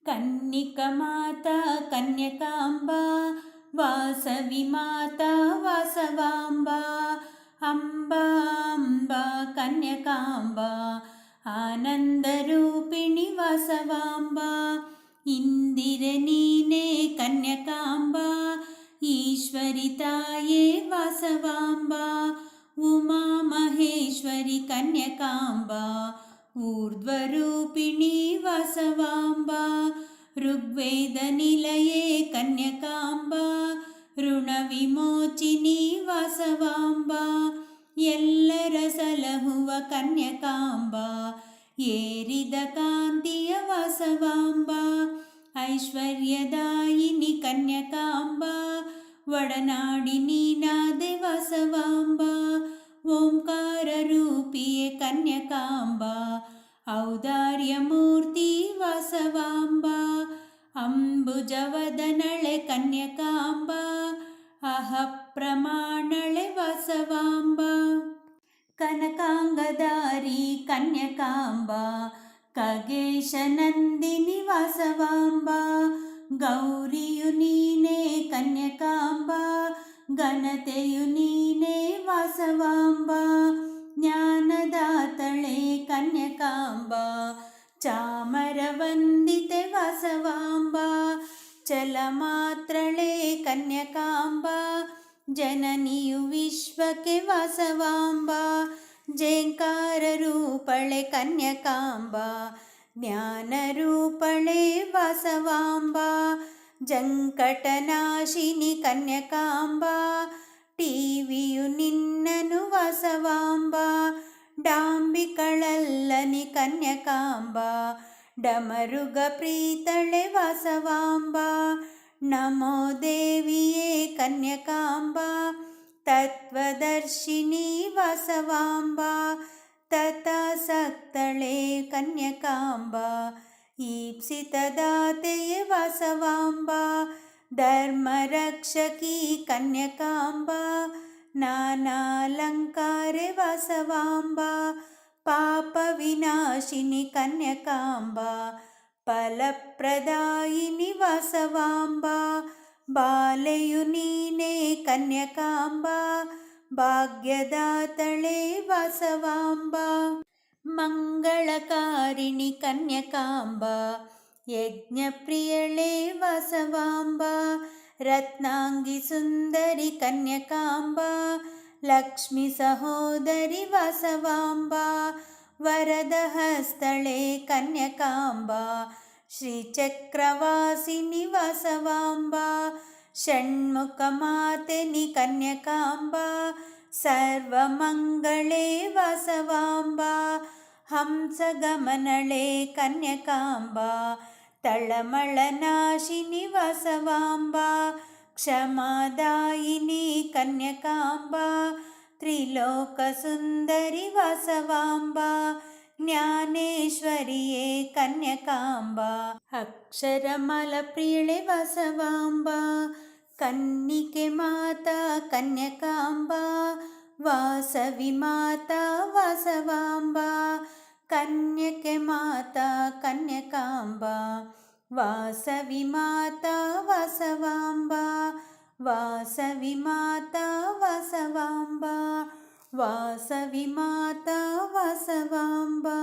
कन्निकमाता कन्यकाम्बा वासवी माता वासवाम्बा अम्बा अम्बा कन्यकाम्बा आनन्दरूपिणि वासवाम्बा इंदिरे नीने कन्यकाम्बा ईश्वरि ताये वासवाम्बा उमा महेश्वरि कन्यकाम्बा ऊर्ध्वरूपिणी वासवाम्बा ऋग्वेदनिलये कन्यकाम्बा ऋणविमोचिनी वासवाम्बा एल्लर सलहुव कन्यकाम्बा ಏರಿದ ಕಾಂತಿಯ ವಾಸವಾಂಬಾ ಐಶ್ವರ್ಯದಾಯಿನಿ ಕನ್ಯಕಾಂಬಾ ಒಡನಾಡಿ ನೀನಾದೆ ವಾಸವಾಂಬಾ ಓಂಕಾರ ರೂಪಿಯೇ ಕನ್ಯಕಾಂಬಾ ಔದಾರ್ಯ ಮೂರ್ತಿ ವಾಸವಾಂಬಾ ಅಂಬುಜವದನಳೆ ಕನ್ಯಕಾಂಬಾ ಅಹ ಪ್ರಮಾಣಳೆ ವಾಸವಾಂಬಾ ಕನಕಾಂಗಧಾರಿ ಕನ್ಯಕಾಂಬಾ ಖಗೇಶನಂದಿನಿ ವಾಸವಾಂಬಾ ಗೌರಿಯು ನೀನೇ ಕನ್ಯಕಾಂಬಾ ಘನತೆಯು ನೀನೇ ವಾಸವಾಂಬಾ ಜ್ಞಾನದಾತಳೆ ಕನ್ಯಕಾಂಬಾ ಚಾಮರವಂದಿತೆ ವಾಸವಾಂಬಾ ಚಲಮಾತ್ರಳೆ ಕನ್ಯಕಾಂಬಾ ಜನನಿಯು ವಿಶ್ವಕ್ಕೆ ವಾಸವಾಂಬಾ ಜೇಂಕಾರ ರೂಪಳೆ ಕನ್ಯಕಾಂಬಾ ಜ್ಞಾನ ರೂಪಳೆ ವಾಸವಾಂಬಾ ಜಂಕಟನಾಶಿನಿ ಕನ್ಯಕಾಂಬಾ ಟಿವಿಯು ನಿನ್ನನು ವಾಸವಾಂಬಾ ಡಾಂಬಿಕಳಲ್ಲನಿ ಕನ್ಯಕಾಂಬಾ ಡಮರುಗ ಪ್ರೀತಳೆ ವಾಸವಾಂಬಾ ನಮೋ ದೇವಿಯೇ ಕನ್ಯಕಾಂಬಾ ತತ್ವದರ್ಶಿನಿ ವಾಸವಾಂಬಾ ತಥಾಸಕ್ತಳೆ ಕನ್ಯಕಾಂಬಾ ಈಪ್ಸಿತದಾತೆಯೇ ವಾಸವಾಂಬಾ ಧರ್ಮರಕ್ಷಕಿ ಕನ್ಯಕಾಂಬಾ ನಾನಾಲಂಕಾರೆ ವಾಸವಾಂಬಾ ಪಾಪ ವಿನಾಶಿನಿ ಕನ್ಯಕಾಂಬಾ ಫಲಪ್ರದಾಯಿನಿ ವಾಸವಾಂಬಾ ಬಾಲೆಯು ನೀನೇ ಕನ್ಯಕಾಂಬಾ ಭಾಗ್ಯದಾತಳೆ ವಾಸವಾಂಬಾ ಮಂಗಳಕಾರಿಣಿ ಕನ್ಯಕಾಂಬಾ ಯಜ್ಞಪ್ರಿಯಳೆ ವಾಸವಾಂಬಾ ರತ್ನಾಂಗಿ ಸುಂದರಿ ಕನ್ಯಕಾಂಬಾ ಲಕ್ಷ್ಮಿ ಸಹೋದರಿ ವಾಸವಾಂಬಾ ವರದಹಸ್ತಳೆ ಕನ್ಯಕಾಂಬಾ ಶ್ರೀಚಕ್ರವಾಸಿನಿ ವಾಸವಾಂಬಾ ಷಣ್ಮುಖ ಮಾತೆನಿ ಕನ್ಯಕಾಂಬಾ ಸರ್ವಮಂಗಳೇ ವಾಸವಾಂಬಾ ಹಂಸಗಮನಳೆ ಕನ್ಯಕಾಂಬಾ ತಳಮಳನಾಶಿನಿ ವಾಸವಾಂಬಾ ಕ್ಷಮಾದಾಯಿನಿ ಕನ್ಯಕಾಂಬಾ ತ್ರಿಲೋಕ ಸುಂದರಿ ವಾಸವಾಂಬಾ ಜ್ಞಾನೇಶ್ವರಿಯೇ ಕನ್ಯಕಾಂಬಾ ಅಕ್ಷರಮಲ ಪ್ರಿಯಳೆ ವಾಸವಾಂಬಾ ಕನ್ನಿಕೆ ಮಾತಾ ಕನ್ಯಕಾಂಬಾ ವಾಸವಿ ಮಾತಾ ವಾಸವಾಂಬಾ ಕನ್ಯಕೆ ಮಾತಾ ಕನ್ಯಕಾಂಬಾ ವಾಸವಿ ಮಾತಾ ವಾಸವಾಂಬಾ ವಾಸವಿ ಮಾತಾ ವಾಸವಾಂಬಾ ವಾಸವಿ ಮಾತಾ ವಾಸವಾಂಬಾ.